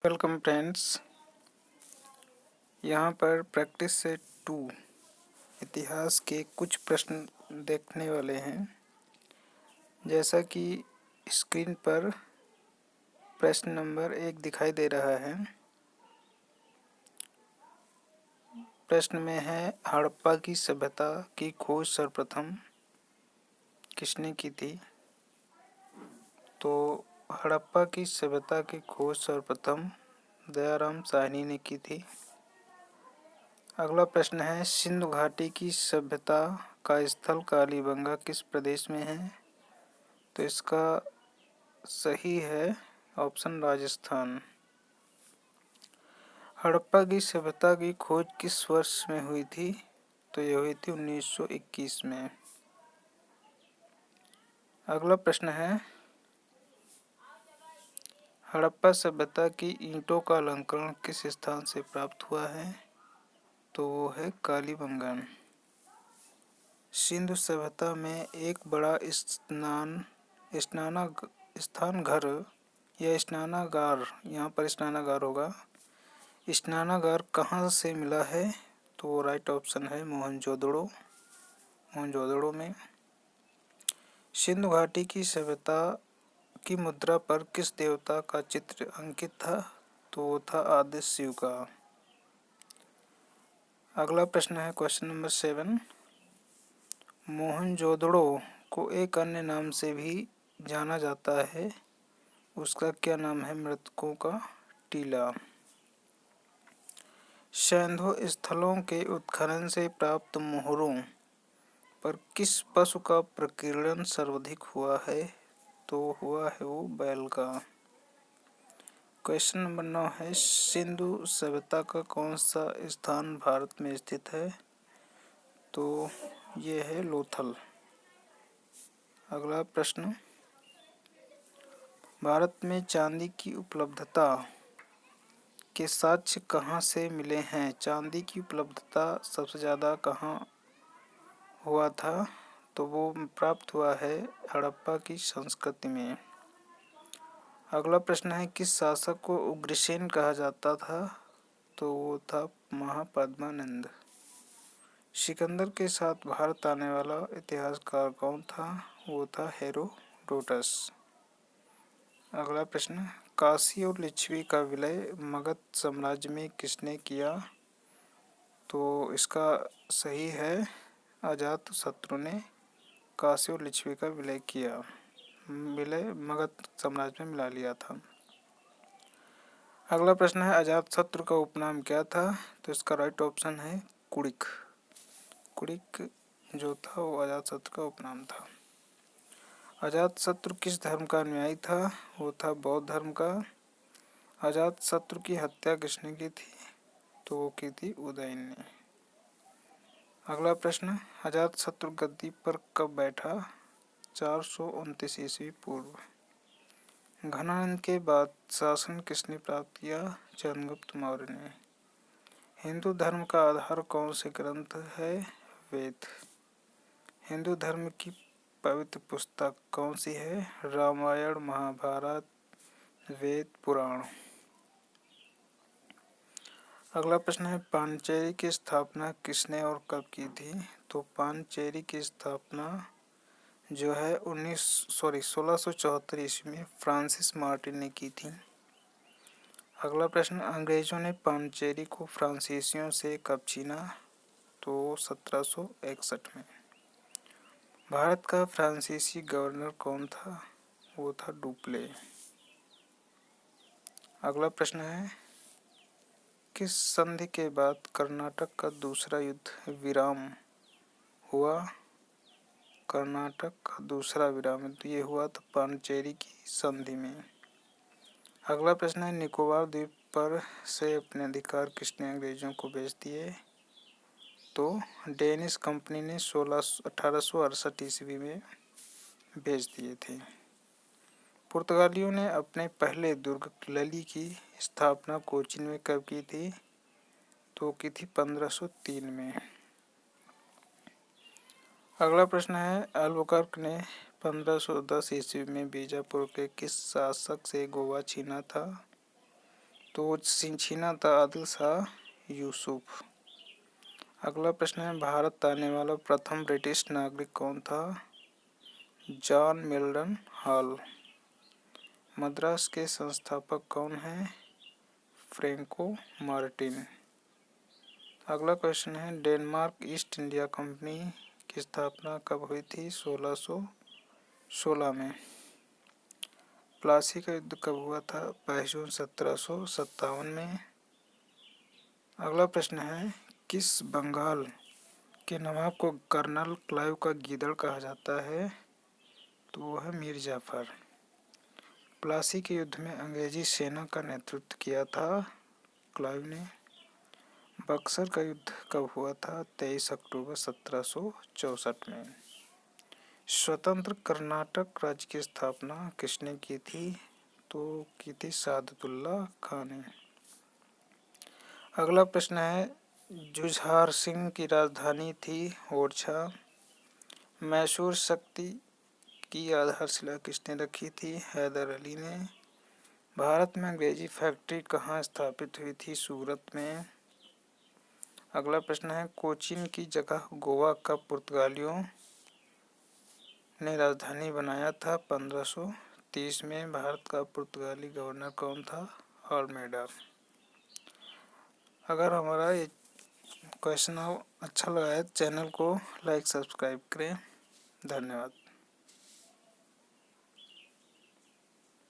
Welcome friends. यहाँ पर practice से 2 इतिहास के कुछ प्रश्न देखने वाले हैं। जैसा कि स्क्रीन पर प्रश्न नंबर 1 दिखाई दे रहा है। प्रश्न में है, हड़प्पा की सभ्यता की खोज सर्वप्रथम किसने की थी? तो हड़प्पा की सभ्यता की खोज सर्वप्रथम दयाराम साहनी ने की थी। अगला प्रश्न है, सिंधु घाटी की सभ्यता का स्थल कालीबंगा किस प्रदेश में है? तो इसका सही है ऑप्शन राजस्थान। हड़प्पा की सभ्यता की खोज किस वर्ष में हुई थी? तो यह हुई थी 1921 में। अगला प्रश्न है, हड़प्पा सभ्यता की ईंटों का अलंकरण किस स्थान से प्राप्त हुआ है? तो वो है कालीबंगा। सिंधु सभ्यता में एक बड़ा स्थान घर या स्नानागार, यहाँ पर स्नानागार होगा, स्नानागार कहाँ से मिला है? तो वो राइट ऑप्शन है मोहनजोदड़ो में। सिंधु घाटी की सभ्यता की मुद्रा पर किस देवता का चित्र अंकित था? तो वो था आदित्य शिव का। अगला प्रश्न है क्वेश्चन नंबर 7। मोहनजोदड़ो को एक अन्य नाम से भी जाना जाता है, उसका क्या नाम है? मृतकों का टीला। सैंधव स्थलों के उत्खनन से प्राप्त मोहरों पर किस पशु का प्रकीर्णन सर्वाधिक हुआ है? तो हुआ है वो बैल का। क्वेश्चन नंबर 9 है, सिंधु सभ्यता का कौन सा स्थान भारत में स्थित है? तो ये है लोथल। अगला प्रश्न, भारत में चांदी की उपलब्धता के साक्ष्य कहाँ से मिले हैं? चांदी की उपलब्धता सबसे ज़्यादा कहाँ हुआ था? तो वो प्राप्त हुआ है हड़प्पा की संस्कृति में। अगला प्रश्न है, किस शासक को उग्रसेन कहा जाता था? तो वो था महापद्मानंद। सिकंदर के साथ भारत आने वाला इतिहासकार कौन था? वो था हेरोडोटस। अगला प्रश्न, काशी और लिच्छवी का विलय मगध साम्राज्य में किसने किया? तो इसका सही है अजातशत्रु ने काशी और लिच्छवी का विलय किया। विलय मगध साम्राज्य में मिला लिया था। अगला प्रश्न है, अजातशत्रु का उपनाम क्या था? तो इसका राइट ऑप्शन है कुड़िक। कुड़िक जो था वो अजातशत्रु का उपनाम था। अजातशत्रु किस धर्म का अनुयायी था? वो था बौद्ध धर्म का। अजातशत्रु की हत्या किसने की थी? तो वो की थी उदयन ने। अगला प्रश्न, अजातशत्रु गद्दी पर कब बैठा? 429 ईस्वी पूर्व। घनानंद के बाद शासन किसने प्राप्त किया? चंद्रगुप्त मौर्य ने। हिंदू धर्म का आधार कौन से ग्रंथ है? वेद। हिंदू धर्म की पवित्र पुस्तक कौन सी है? रामायण, महाभारत, वेद, पुराण। अगला प्रश्न है, पांचेरी की स्थापना किसने और कब की थी? तो पांचेरी की स्थापना जो है 1674 ईस्वी में फ्रांसिस मार्टिन ने की थी। अगला प्रश्न, अंग्रेजों ने पांचेरी को फ्रांसीसियों से कब छीना? तो 1761 में। भारत का फ्रांसीसी गवर्नर कौन था? वो था डुप्ले। अगला प्रश्न है, किस संधि के बाद कर्नाटक का दूसरा युद्ध विराम हुआ? कर्नाटक का दूसरा विराम युद्ध ये हुआ था पांचेरी की संधि में। अगला प्रश्न है, निकोबार द्वीप पर से अपने अधिकार किसने अंग्रेजों को बेच दिए? तो डेनिश कंपनी ने 1868 ईस्वी में बेच दिए थे। पुर्तगालियों ने अपने पहले दुर्ग लली की स्थापना कोचीन में कब की थी? तो की थी 1503 में। अगला प्रश्न है, अल्बुकर्क ने 1510 ईस्वी में बीजापुर के किस शासक से गोवा छीना था? तो छीना था आदिल शाह यूसुफ। अगला प्रश्न है, भारत आने वाला प्रथम ब्रिटिश नागरिक कौन था? John Milton hall. मद्रास के संस्थापक कौन हैं? Franco Martin. अगला क्वेश्चन है, डेनमार्क ईस्ट इंडिया कंपनी की स्थापना कब हुई थी? 1616 में। प्लासी का युद्ध कब हुआ था? 22 जून 1757 में। अगला प्रश्न है, किस बंगाल के नवाब को कर्नल क्लाइव का गीदड़ कहा जाता है? तो वो है मीर जाफर। प्लासी के युद्ध में अंग्रेजी सेना का नेतृत्व किया था क्लाइव ने। बक्सर का युद्ध कब हुआ था? 23 अक्टूबर 1764 में। स्वतंत्र कर्नाटक राज्य की स्थापना किसने की थी? तो की थी सादतुल्ला खान ने। अगला प्रश्न है, जुझार सिंह की राजधानी थी ओरछा। मैसूर शक्ति की आधारशिला किसने रखी थी? हैदर अली ने। भारत में अंग्रेजी फैक्ट्री कहाँ स्थापित हुई थी? सूरत में। अगला प्रश्न है, कोचीन की जगह गोवा का पुर्तगालियों ने राजधानी बनाया था 1530 में। भारत का पुर्तगाली गवर्नर कौन था? ऑलमेडा। अगर हमारा ये क्वेश्चन अच्छा लगा है चैनल को लाइक सब्सक्राइब करें। धन्यवाद।